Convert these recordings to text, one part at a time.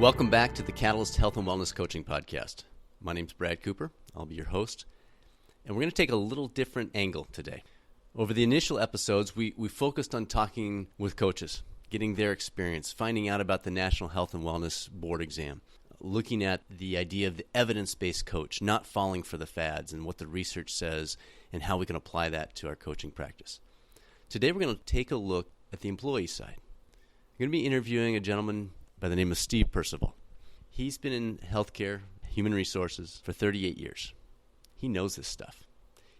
Welcome back to the Catalyst Health and Wellness Coaching Podcast. My name's Brad Cooper. I'll be your host. And we're going to take a little different angle today. Over the initial episodes, we focused on talking with coaches, getting their experience, finding out about the National Health and Wellness Board exam, looking at the idea of the evidence-based coach, not falling for the fads and what the research says and how we can apply that to our coaching practice. Today, we're going to take a look at the employee side. I'm going to be interviewing a gentleman by the name of Steve Percival. He's been in healthcare, human resources for 38 years. He knows this stuff.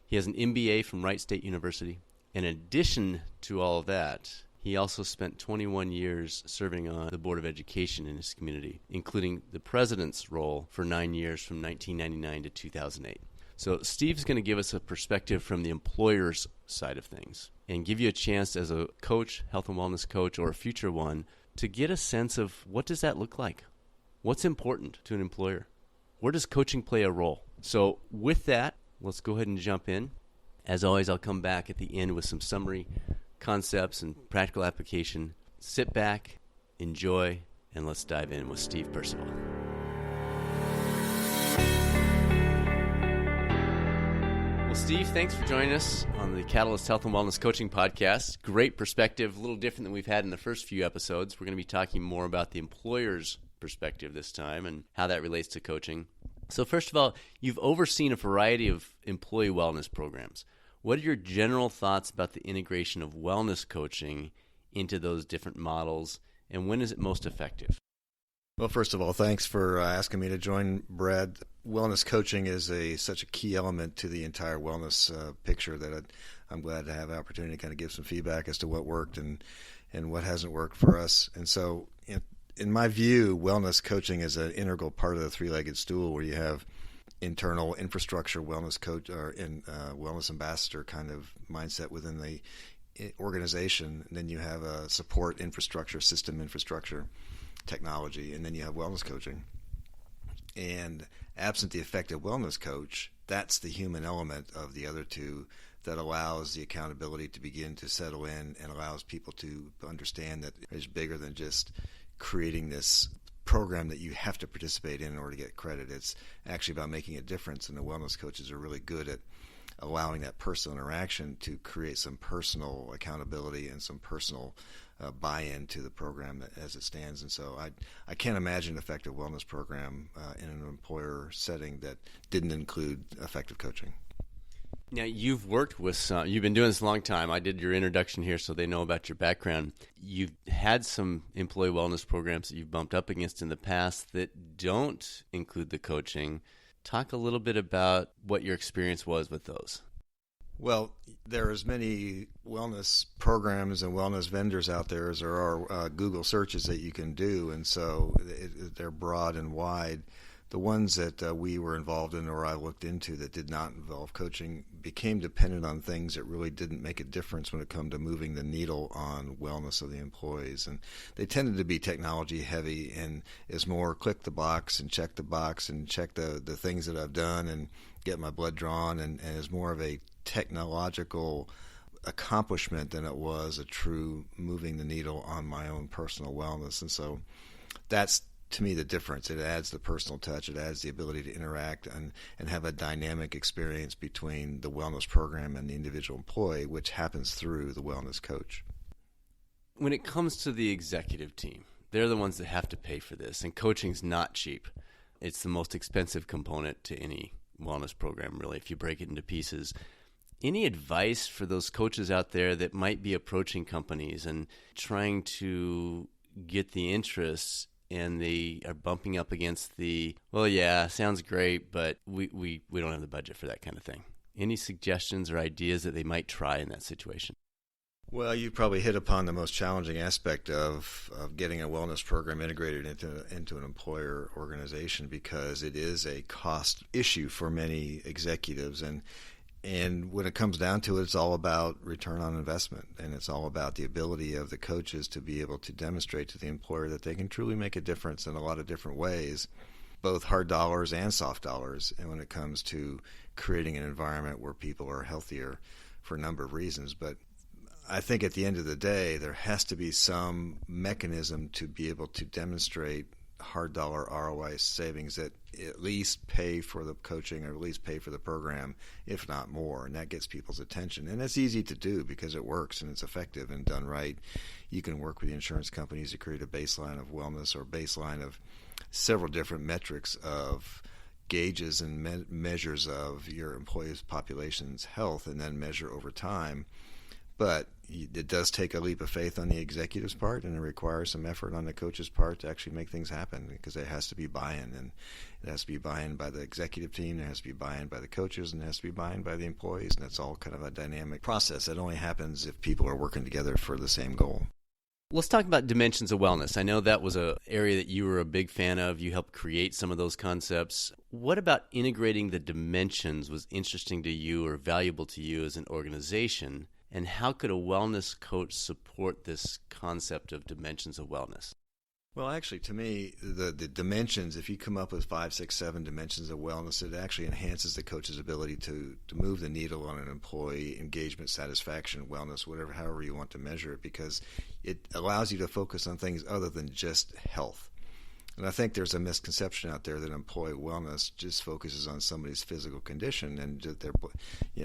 He has an MBA from Wright State University. In addition to all of that, he also spent 21 years serving on the Board of Education in his community, including the president's role for 9 years from 1999 to 2008. So Steve's going to give us a perspective from the employer's side of things and give you a chance as a coach, health and wellness coach, or a future one, to get a sense of what does that look like? What's important to an employer? Where does coaching play a role? So with that, let's go ahead and jump in. As always, I'll come back at the end with some summary concepts and practical application. Sit back, enjoy, and let's dive in with Steve Percival. Well, Steve, thanks for joining us on the Catalyst Health and Wellness Coaching Podcast. Great perspective, a little different than we've had in the first few episodes. We're going to be talking more about the employer's perspective this time and how that relates to coaching. So first of all, you've overseen a variety of employee wellness programs. What are your general thoughts about the integration of wellness coaching into those different models, and when is it most effective? Well, first of all, thanks for asking me to join, Brad. Wellness coaching is such a key element to the entire wellness picture that I'm glad to have the opportunity to kind of give some feedback as to what worked and what hasn't worked for us. And so in my view, wellness coaching is an integral part of the three-legged stool where you have internal infrastructure wellness coach or wellness ambassador kind of mindset within the organization. And then you have a support infrastructure, system infrastructure, technology, and then you have wellness coaching. And absent the effective wellness coach, that's the human element of the other two that allows the accountability to begin to settle in and allows people to understand that it's bigger than just creating this program that you have to participate in order to get credit. It's actually about making a difference, and the wellness coaches are really good at allowing that personal interaction to create some personal accountability and some personal buy-in to the program as it stands. And so I can't imagine an effective wellness program in an employer setting that didn't include effective coaching. Now, you've worked with some, you've been doing this a long time. I did your introduction here so they know about your background. You've had some employee wellness programs that you've bumped up against in the past that don't include the coaching. Talk a little bit about what your experience was with those. Well, there are as many wellness programs and wellness vendors out there as there are Google searches that you can do, and so they're broad and wide. The ones that we were involved in or I looked into that did not involve coaching became dependent on things that really didn't make a difference when it come to moving the needle on wellness of the employees. And they tended to be technology heavy and is more click the box and check the things that I've done and get my blood drawn and is more of a technological accomplishment than it was a true moving the needle on my own personal wellness. And so that's, to me, the difference. It adds the personal touch. It adds the ability to interact and have a dynamic experience between the wellness program and the individual employee, which happens through the wellness coach. When it comes to the executive team, they're the ones that have to pay for this, and coaching's not cheap. It's the most expensive component to any wellness program, really, if you break it into pieces. Any advice for those coaches out there that might be approaching companies and trying to get the interests, and they are bumping up against the, well, yeah, sounds great, but we don't have the budget for that kind of thing? Any suggestions or ideas that they might try in that situation? Well, you probably hit upon the most challenging aspect of getting a wellness program integrated into an employer organization, because it is a cost issue for many executives. And when it comes down to it, it's all about return on investment, and it's all about the ability of the coaches to be able to demonstrate to the employer that they can truly make a difference in a lot of different ways, both hard dollars and soft dollars, and when it comes to creating an environment where people are healthier for a number of reasons. But I think at the end of the day, there has to be some mechanism to be able to demonstrate hard dollar ROI savings that at least pay for the coaching or at least pay for the program, if not more. And that gets people's attention. And it's easy to do because it works and it's effective and done right. You can work with the insurance companies to create a baseline of wellness or baseline of several different metrics of gauges and measures of your employees' population's health, and then measure over time. But it does take a leap of faith on the executive's part, and it requires some effort on the coach's part to actually make things happen, because there has to be buy-in, and it has to be buy-in by the executive team, there has to be buy-in by the coaches, and there has to be buy-in by the employees, and that's all kind of a dynamic process. It only happens if people are working together for the same goal. Let's talk about dimensions of wellness. I know that was an area that you were a big fan of. You helped create some of those concepts. What about integrating the dimensions was interesting to you or valuable to you as an organization? And how could a wellness coach support this concept of dimensions of wellness? Well, actually, to me, the dimensions, if you come up with 5, 6, 7 dimensions of wellness, it actually enhances the coach's ability to move the needle on an employee engagement, satisfaction, wellness, whatever, however you want to measure it, because it allows you to focus on things other than just health. And I think there's a misconception out there that employee wellness just focuses on somebody's physical condition and their,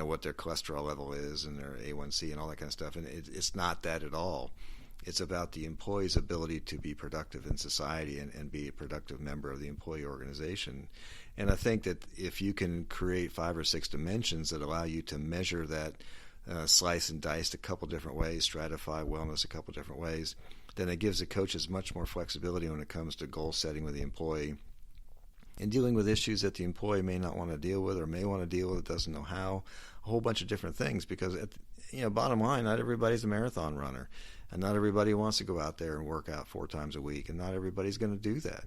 what their cholesterol level is and their A1C and all that kind of stuff. And it's not that at all. It's about the employee's ability to be productive in society and be a productive member of the employee organization. And I think that if you can create 5 or 6 dimensions that allow you to measure that, slice and dice a couple different ways, stratify wellness a couple different ways, then it gives the coaches much more flexibility when it comes to goal setting with the employee and dealing with issues that the employee may not want to deal with or may want to deal with, doesn't know how, a whole bunch of different things. Because, bottom line, not everybody's a marathon runner, and not everybody wants to go out there and work out 4 times a week, and not everybody's going to do that.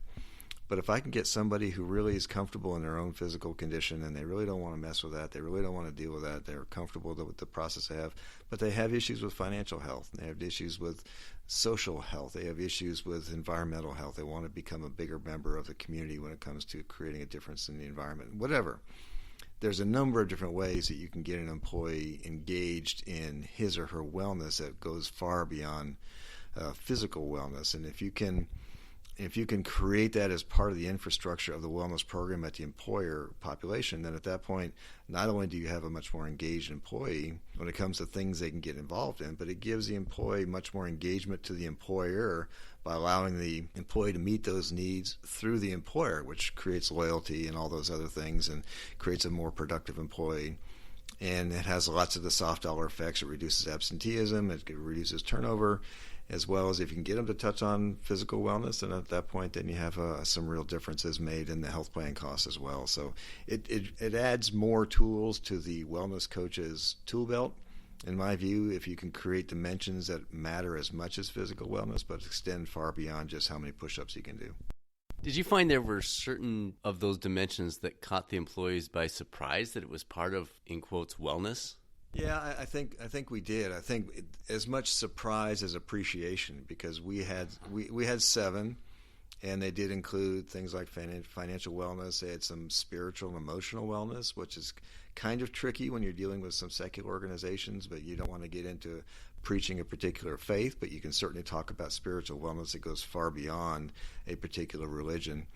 But if I can get somebody who really is comfortable in their own physical condition and they really don't want to mess with that, they really don't want to deal with that, they're comfortable with the process they have, but they have issues with financial health, they have issues with social health, they have issues with environmental health, they want to become a bigger member of the community when it comes to creating a difference in the environment, whatever. There's a number of different ways that you can get an employee engaged in his or her wellness that goes far beyond physical wellness. And if you can create that as part of the infrastructure of the wellness program at the employer population, then at that point, not only do you have a much more engaged employee when it comes to things they can get involved in, but it gives the employee much more engagement to the employer by allowing the employee to meet those needs through the employer, which creates loyalty and all those other things and creates a more productive employee. And it has lots of the soft dollar effects. It reduces absenteeism, it reduces turnover, as well as if you can get them to touch on physical wellness, and at that point then you have some real differences made in the health plan costs as well. So it adds more tools to the wellness coach's tool belt, in my view, if you can create dimensions that matter as much as physical wellness, but extend far beyond just how many push-ups you can do. Did you find there were certain of those dimensions that caught the employees by surprise, that it was part of, in quotes, wellness? Yeah, I think we did. I think as much surprise as appreciation, because we had 7, and they did include things like financial wellness. They had some spiritual and emotional wellness, which is kind of tricky when you're dealing with some secular organizations, but you don't want to get into preaching a particular faith, but you can certainly talk about spiritual wellness that goes far beyond a particular religion.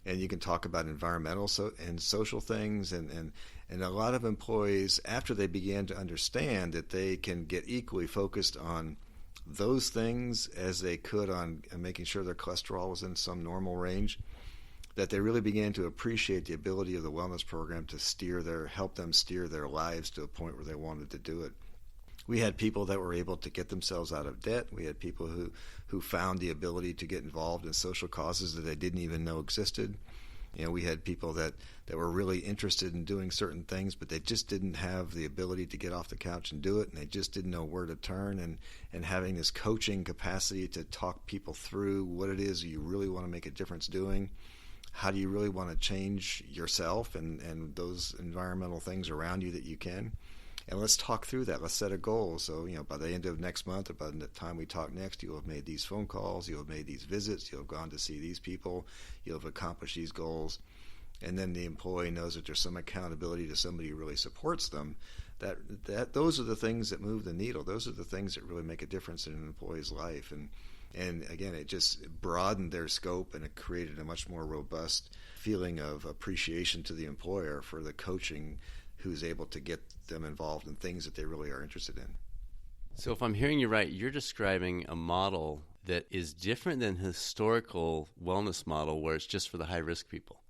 And you can talk about environmental and social things, and a lot of employees, after they began to understand that they can get equally focused on those things as they could on making sure their cholesterol was in some normal range, that they really began to appreciate the ability of the wellness program to help them steer their lives to a point where they wanted to do it. We had people that were able to get themselves out of debt. We had people who found the ability to get involved in social causes that they didn't even know existed. We had people that were really interested in doing certain things, but they just didn't have the ability to get off the couch and do it, and they just didn't know where to turn. And having this coaching capacity to talk people through what it is you really want to make a difference doing, how do you really want to change yourself and those environmental things around you that you can. And let's talk through that. Let's set a goal. So, by the end of next month or by the time we talk next, you'll have made these phone calls, you'll have made these visits, you'll have gone to see these people, you'll have accomplished these goals. And then the employee knows that there's some accountability to somebody who really supports them. That those are the things that move the needle. Those are the things that really make a difference in an employee's life. And And again, it just broadened their scope, and it created a much more robust feeling of appreciation to the employer for the coaching who's able to get them involved in things that they really are interested in. So if I'm hearing you right, you're describing a model that is different than historical wellness model where it's just for the high-risk people.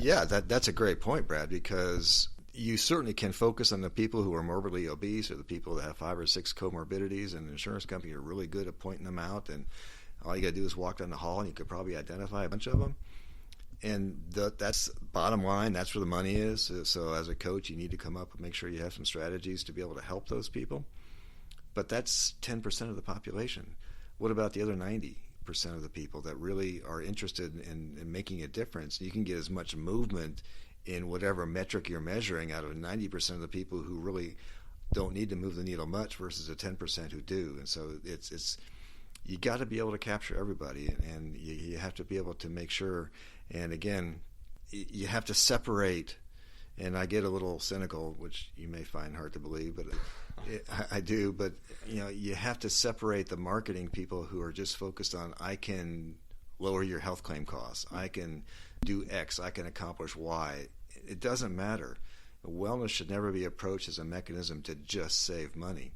Yeah, that's a great point, Brad, because you certainly can focus on the people who are morbidly obese or the people that have 5 or 6 comorbidities, and the insurance company are really good at pointing them out, and all you got to do is walk down the hall and you could probably identify a bunch of them. And that's bottom line. That's where the money is. So as a coach, you need to come up and make sure you have some strategies to be able to help those people. But that's 10% of the population. What about the other 90% of the people that really are interested in making a difference? You can get as much movement in whatever metric you're measuring out of 90% of the people who really don't need to move the needle much versus the 10% who do. And so it's you got to be able to capture everybody, and you have to be able to make sure. And again, you have to separate. And I get a little cynical, which you may find hard to believe, but I do. But you have to separate the marketing people who are just focused on, I can lower your health claim costs, I can do X, I can accomplish Y. It doesn't matter. Wellness should never be approached as a mechanism to just save money.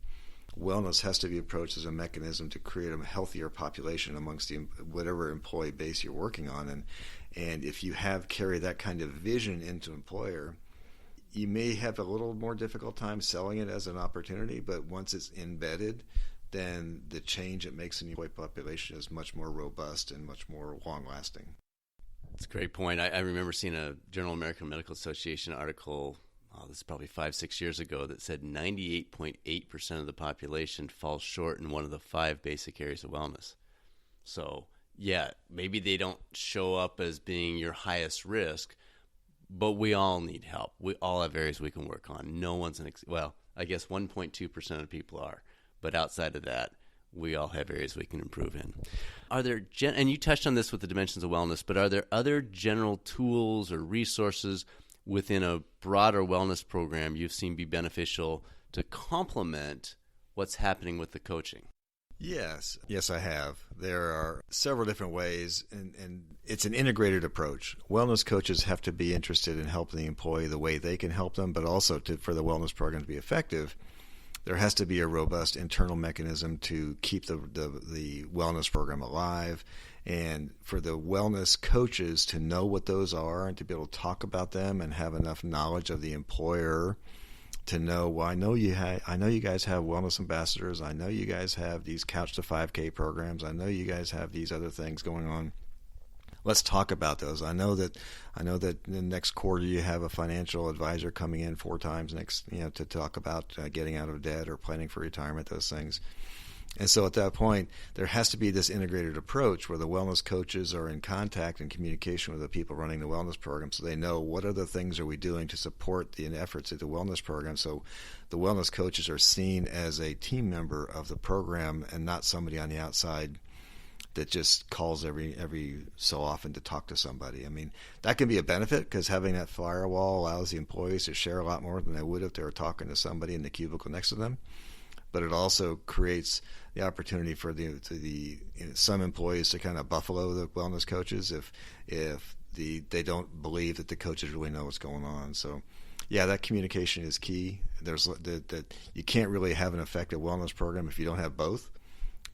Wellness has to be approached as a mechanism to create a healthier population amongst whatever employee base you're working on. And if you carry that kind of vision into employer, you may have a little more difficult time selling it as an opportunity, but once it's embedded, then the change it makes in the employee population is much more robust and much more long-lasting. That's a great point. I remember seeing a Journal of American Medical Association article, this is probably 5-6 years ago, that said 98.8% of the population falls short in one of the 5 basic areas of wellness. So, yeah, maybe they don't show up as being your highest risk, but we all need help. We all have areas we can work on. No one's well, I guess 1.2% of people are, but outside of that, we all have areas we can improve in. Are there, and you touched on this with the dimensions of wellness, but are there other general tools or resources within a broader wellness program you've seen be beneficial to complement what's happening with the coaching? Yes, I have. There are several different ways, and it's an integrated approach. Wellness coaches have to be interested in helping the employee the way they can help them, but also for the wellness program to be effective, there has to be a robust internal mechanism to keep the wellness program alive, and for the wellness coaches to know what those are and to be able to talk about them and have enough knowledge of the employer to know, well, I know you guys have wellness ambassadors. I know you guys have these Couch to 5K programs. I know you guys have these other things going on. Let's talk about those. I know that in the next quarter you have a financial advisor coming in 4 times to talk about getting out of debt or planning for retirement, those things. And so at that point, there has to be this integrated approach where the wellness coaches are in contact and communication with the people running the wellness program, so they know what other things are we doing to support the efforts of the wellness program. So the wellness coaches are seen as a team member of the program and not somebody on the outside that just calls every so often to talk to somebody. I mean, that can be a benefit because having that firewall allows the employees to share a lot more than they would if they were talking to somebody in the cubicle next to them. But it also creates the opportunity for some employees to kind of buffalo the wellness coaches if they don't believe that the coaches really know what's going on. So, yeah, that communication is key. There's that you can't really have an effective wellness program if you don't have both.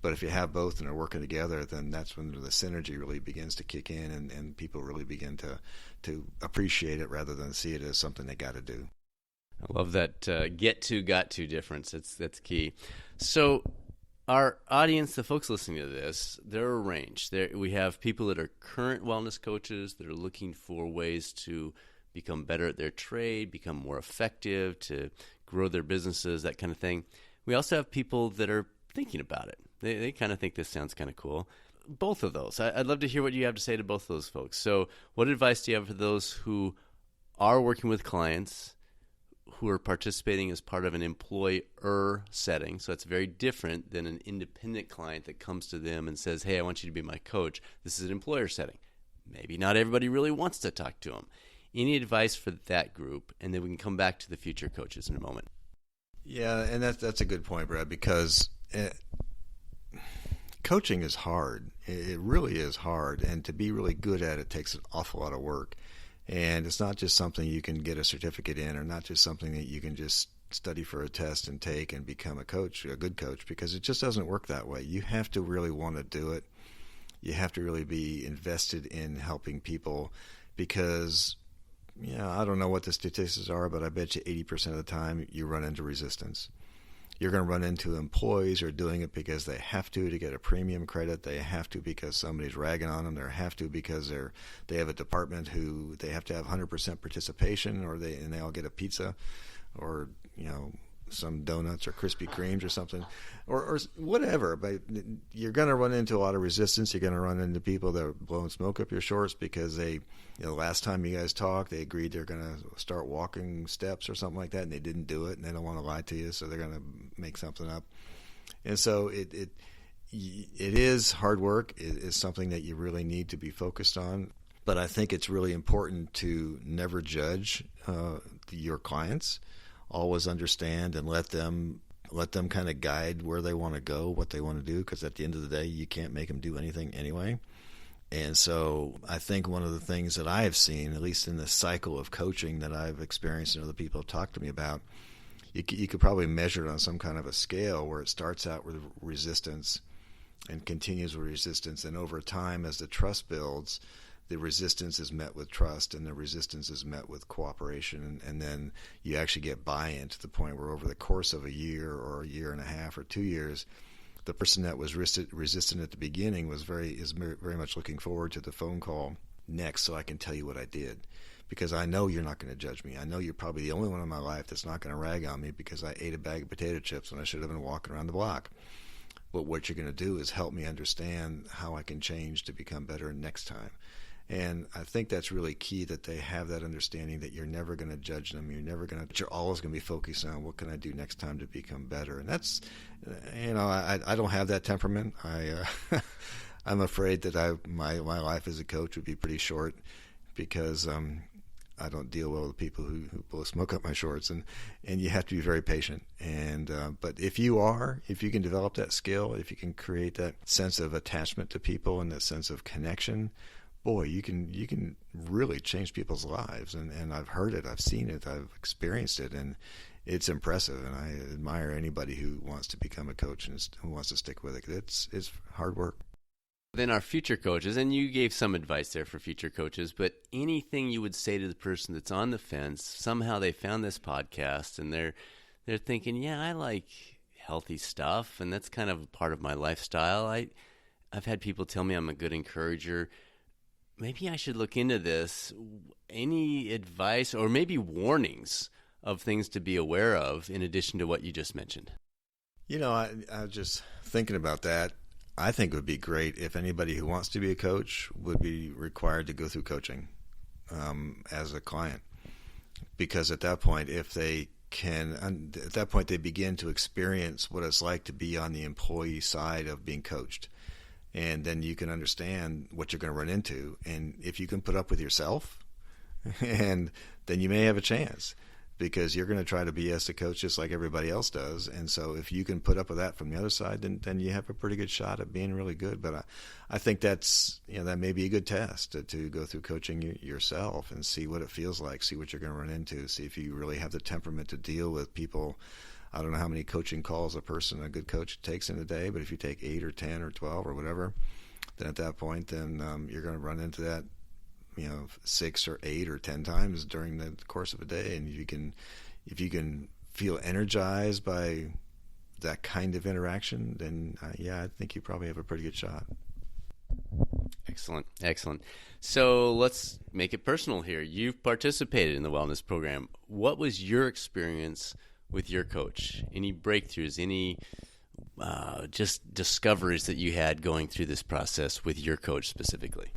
But if you have both and are working together, then that's when the synergy really begins to kick in, and people really begin to appreciate it rather than see it as something they got to do. I love that get to, got to difference. That's key. So our audience, the folks listening to this, they're a range. We have people that are current wellness coaches that are looking for ways to become better at their trade, become more effective, to grow their businesses, that kind of thing. We also have people that are thinking about it. They kind of think this sounds kind of cool. Both of those. I'd love to hear what you have to say to both of those folks. So what advice do you have for those who are working with clients who are participating as part of an employer setting? So it's very different than an independent client that comes to them and says, hey, I want you to be my coach. This is an employer setting. Maybe not everybody really wants to talk to them. Any advice for that group? And then we can come back to the future coaches in a moment. Yeah, and that's a good point, Brad, because coaching is hard. It really is hard, and to be really good at it takes an awful lot of work. And it's not just something you can get a certificate in, or not just something that you can just study for a test and take and become a coach, a good coach, because it just doesn't work that way. You have to really want to do it. You have to really be invested in helping people, because I don't know what the statistics are, but I bet you 80% of the time you run into resistance. You're going to run into employees who are doing it because they have to get a premium credit. They have to because somebody's ragging on them. They have to because they have a department who they have to have 100% participation, or they all get a pizza, or some donuts or Krispy Kremes or something, or whatever. But you're going to run into a lot of resistance. You're going to run into people that are blowing smoke up your shorts because they, last time you guys talked, they agreed they're going to start walking steps or something like that, and they didn't do it, and they don't want to lie to you, so they're going to make something up. And so it is hard work. It is something that you really need to be focused on. But I think it's really important to never judge your clients. Always understand and let them kind of guide where they want to go, what they want to do, because at the end of the day, you can't make them do anything anyway. And so I think one of the things that I have seen, at least in the cycle of coaching that I've experienced and other people have talked to me about, you could probably measure it on some kind of a scale where it starts out with resistance and continues with resistance. And over time, as the trust builds, the resistance is met with trust, and the resistance is met with cooperation, and then you actually get buy-in to the point where over the course of a year or a year and a half or 2 years, the person that was resistant at the beginning is very much looking forward to the phone call next, so I can tell you what I did, because I know you're not going to judge me. I know you're probably the only one in my life that's not going to rag on me because I ate a bag of potato chips when I should have been walking around the block. But what you're going to do is help me understand how I can change to become better next time. And I think that's really key, that they have that understanding that you're never going to judge them. You're always going to be focused on what can I do next time to become better. And that's, I don't have that temperament. I'm afraid that my life as a coach would be pretty short, because I don't deal well with people who blow smoke up my shorts, and you have to be very patient. And but if you can develop that skill, if you can create that sense of attachment to people and that sense of connection, boy, you can really change people's lives. And I've heard it, I've seen it, I've experienced it, and it's impressive. And I admire anybody who wants to become a coach and who wants to stick with it. It's hard work. Then our future coaches, and you gave some advice there for future coaches, but anything you would say to the person that's on the fence, somehow they found this podcast and they're thinking, yeah, I like healthy stuff, and that's kind of part of my lifestyle. I've had people tell me I'm a good encourager. Maybe I should look into this. Any advice or maybe warnings of things to be aware of in addition to what you just mentioned? I was just thinking about that. I think it would be great if anybody who wants to be a coach would be required to go through coaching as a client, because at that point, they begin to experience what it's like to be on the employee side of being coached. And then you can understand what you're going to run into. And if you can put up with yourself, and then you may have a chance, because you're going to try to be as a coach just like everybody else does. And so if you can put up with that from the other side, then you have a pretty good shot at being really good. But I think that's, that may be a good test to go through coaching yourself and see what it feels like, see what you're going to run into, see if you really have the temperament to deal with people. I don't know how many coaching calls a good coach takes in a day, but if you take 8 or 10 or 12 or whatever, then at that point, you're going to run into that 6 or 8 or 10 times during the course of a day. And if you can feel energized by that kind of interaction, then I think you probably have a pretty good shot. Excellent. So let's make it personal here. You've participated in the wellness program. What was your experience with your coach? Any breakthroughs, any just discoveries that you had going through this process with your coach specifically?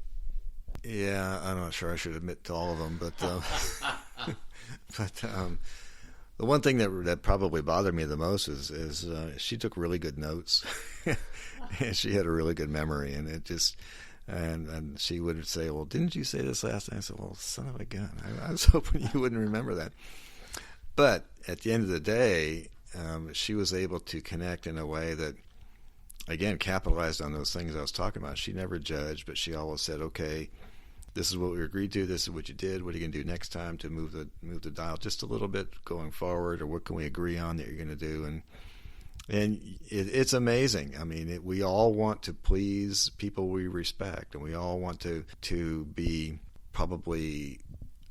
Yeah, I'm not sure I should admit to all of them, but the one thing that probably bothered me the most is she took really good notes, and she had a really good memory, and it just and she would say, "Well, didn't you say this last time?" I said, "Well, son of a gun, I was hoping you wouldn't remember that." But at the end of the day, she was able to connect in a way that again, capitalized on those things I was talking about. She never judged, but she always said, okay, this is what we agreed to. This is what you did. What are you going to do next time to move the dial just a little bit going forward, or what can we agree on that you're going to do? And it's amazing. I mean, we all want to please people we respect, and we all want to be probably,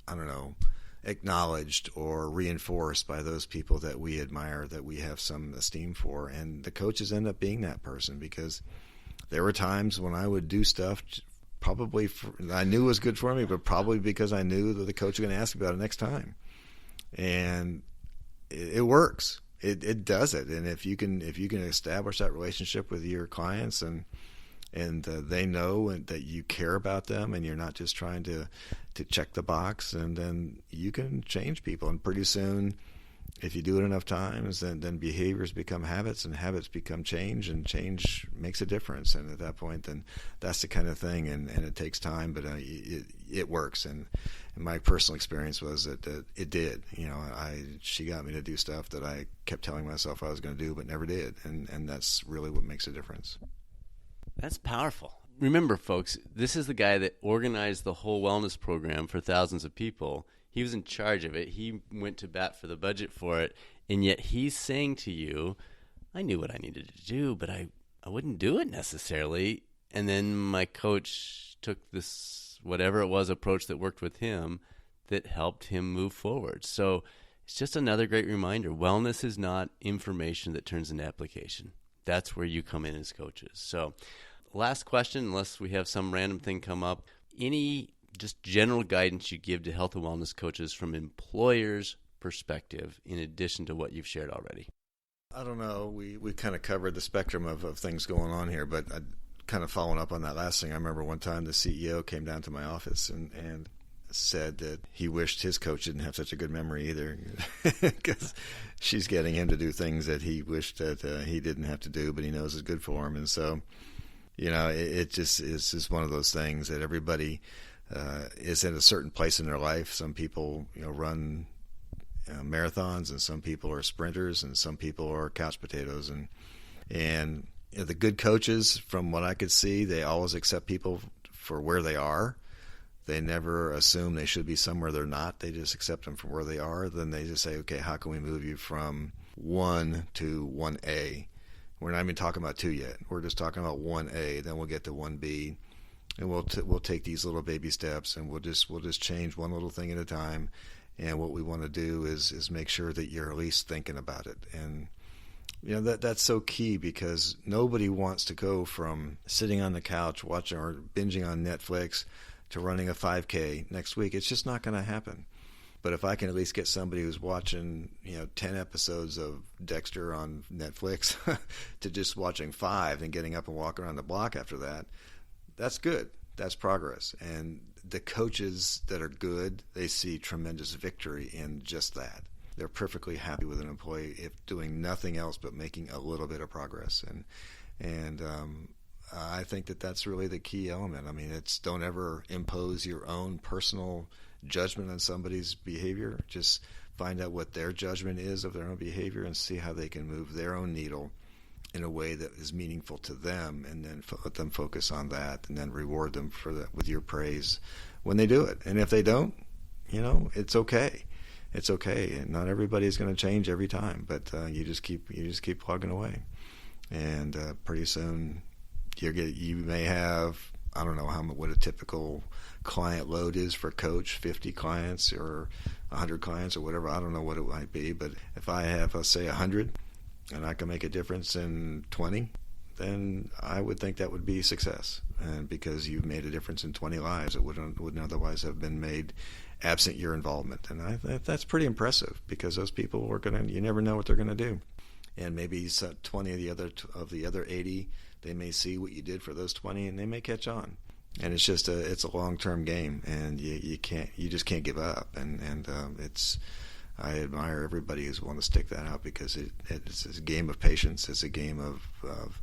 I don't know, acknowledged or reinforced by those people that we admire, that we have some esteem for. And the coaches end up being that person, because there were times when I would do stuff probably I knew was good for me, but probably because I knew that the coach was going to ask me about it next time. And it works. It does it. And if you can establish that relationship with your clients, and they know that you care about them, and you're not just trying to check the box, and then you can change people. And pretty soon, if you do it enough times, then behaviors become habits, and habits become change, and change makes a difference. And at that point, then that's the kind of thing. And it takes time, but it works. And my personal experience was that it did. She got me to do stuff that I kept telling myself I was going to do, but never did. And that's really what makes a difference. That's powerful. Remember, folks, this is the guy that organized the whole wellness program for thousands of people. He was in charge of it. He went to bat for the budget for it. And yet he's saying to you, I knew what I needed to do, but I wouldn't do it necessarily. And then my coach took this, whatever it was, approach that worked with him that helped him move forward. So it's just another great reminder. Wellness is not information that turns into application. That's where you come in as coaches. So last question, unless we have some random thing come up, any just general guidance you give to health and wellness coaches from employers' perspective, in addition to what you've shared already? I don't know. We kind of covered the spectrum of things going on here, but kind of following up on that last thing, I remember one time the CEO came down to my office and said that he wished his coach didn't have such a good memory either, because she's getting him to do things that he wished that he didn't have to do, but he knows is good for him. And so, it just is just one of those things that everybody is in a certain place in their life. Some people, run marathons, and some people are sprinters, and some people are couch potatoes. And the good coaches, from what I could see, they always accept people for where they are. They never assume they should be somewhere they're not. They just accept them from where they are. Then they just say, okay, how can we move you from 1 to 1A? We're not even talking about 2 yet. We're just talking about 1A. Then we'll get to 1B. And we'll take these little baby steps, and we'll just change one little thing at a time. And what we want to do is make sure that you're at least thinking about it. And that's so key, because nobody wants to go from sitting on the couch watching or binging on Netflix to running a 5K next week. It's just not going to happen. But if I can at least get somebody who's watching 10 episodes of Dexter on Netflix to just watching 5 and getting up and walking around the block after that, that's good. That's progress. And the coaches that are good, they see tremendous victory in just that. They're perfectly happy with an employee if doing nothing else but making a little bit of progress. And I think that's really the key element. I mean, don't ever impose your own personal judgment on somebody's behavior. Just find out what their judgment is of their own behavior, and see how they can move their own needle in a way that is meaningful to them, and then let them focus on that, and then reward them for that with your praise when they do it. And if they don't, it's okay. It's okay. And not everybody is going to change every time, but you just keep plugging away, and pretty soon you may have, I don't know what a typical client load is for a coach, 50 clients or 100 clients or whatever. I don't know what it might be, but if I have, let's say, 100, and I can make a difference in 20, then I would think that would be success. And because you've made a difference in 20 lives that wouldn't otherwise have been made absent your involvement. And that's pretty impressive, because those people you never know what they're going to do. And maybe 20 of the other 80, they may see what you did for those 20, and they may catch on. And it's just it's a long-term game, and you just can't give up. And I admire everybody who's willing to stick that out, because it's a game of patience. It's a game of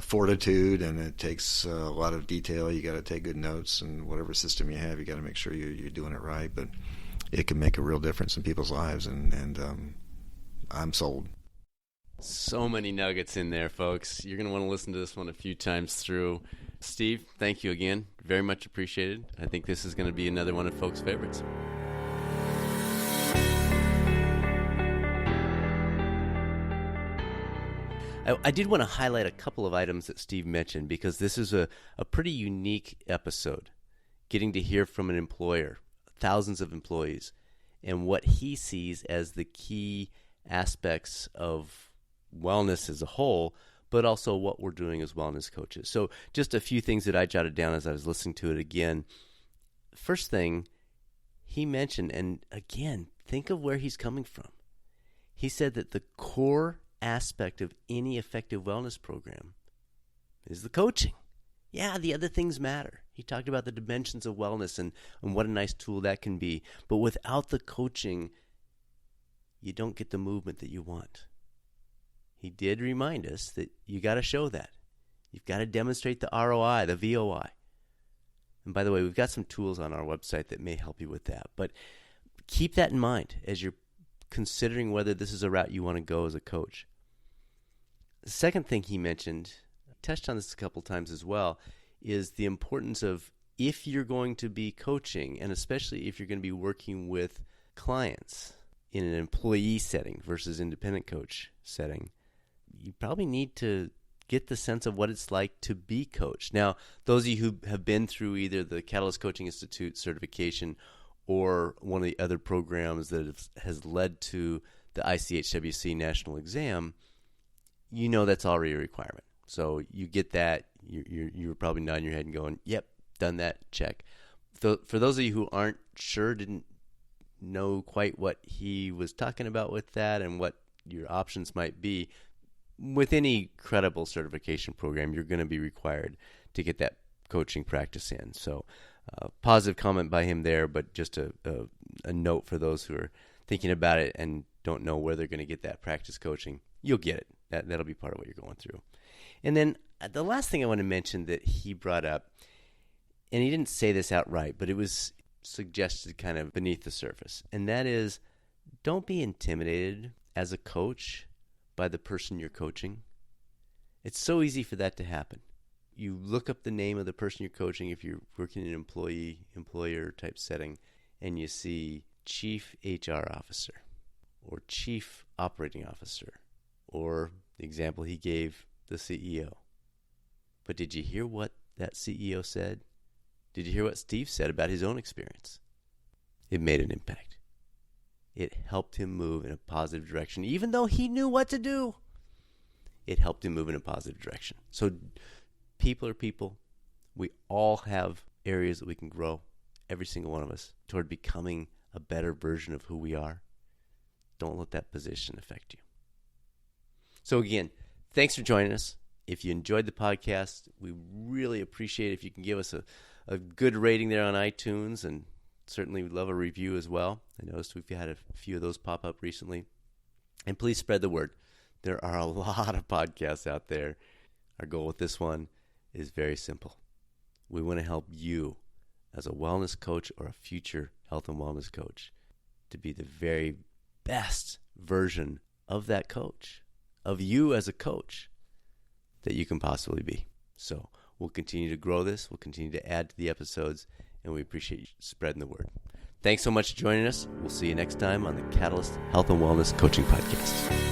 fortitude, and it takes a lot of detail. You got to take good notes, and whatever system you have, you got to make sure you're doing it right. But it can make a real difference in people's lives, and I'm sold. So many nuggets in there, folks. You're going to want to listen to this one a few times through. Steve, thank you again. Very much appreciated. I think this is going to be another one of folks' favorites. I did want to highlight a couple of items that Steve mentioned because this is a pretty unique episode, getting to hear from an employer, thousands of employees, and what he sees as the key aspects of wellness as a whole, but also what we're doing as wellness coaches. So just a few things that I jotted down as I was listening to it again. First thing he mentioned, and again, think of where he's coming from. He said that the core aspect of any effective wellness program is the coaching. Yeah, the other things matter. He talked about the dimensions of wellness and what a nice tool that can be. But without the coaching, you don't get the movement that you want. He did remind us that you got to show that. You've got to demonstrate the ROI, the VOI. And by the way, we've got some tools on our website that may help you with that. But keep that in mind as you're considering whether this is a route you want to go as a coach. The second thing he mentioned, I touched on this a couple times as well, is the importance of if you're going to be coaching, and especially if you're going to be working with clients in an employee setting versus independent coach setting, you probably need to get the sense of what it's like to be coached. Now, those of you who have been through either the Catalyst Coaching Institute certification or one of the other programs that has led to the ICHWC national exam, you know that's already a requirement. So you get that, you're probably nodding your head and going, yep, done that, check. For those of you who aren't sure, didn't know quite what he was talking about with that and what your options might be, with any credible certification program, you're going to be required to get that coaching practice in. So positive comment by him there, but just a note for those who are thinking about it and don't know where they're going to get that practice coaching. You'll get it. That'll be part of what you're going through. And then the last thing I want to mention that he brought up, and he didn't say this outright, but it was suggested kind of beneath the surface, and that is don't be intimidated as a coach by the person you're coaching. It's so easy for that to happen. You look up the name of the person you're coaching if you're working in an employer type setting, and you see Chief HR Officer or Chief Operating Officer or the example he gave, the CEO. But did you hear what that CEO said? Did you hear what Steve said about his own experience? It made an impact. It helped him move in a positive direction. Even though he knew what to do, it helped him move in a positive direction. So people are people. We all have areas that we can grow, every single one of us, toward becoming a better version of who we are. Don't let that position affect you. So again, thanks for joining us. If you enjoyed the podcast, we really appreciate it if you can give us a good rating there on iTunes, and certainly we'd love a review as well. I noticed we've had a few of those pop up recently. And please spread the word. There are a lot of podcasts out there. Our goal with this one is very simple. We want to help you as a wellness coach or a future health and wellness coach to be the very best version of that coach, of you as a coach that you can possibly be. So we'll continue to grow this. We'll continue to add to the episodes, and we appreciate you spreading the word. Thanks so much for joining us. We'll see you next time on the Catalyst Health and Wellness Coaching Podcast.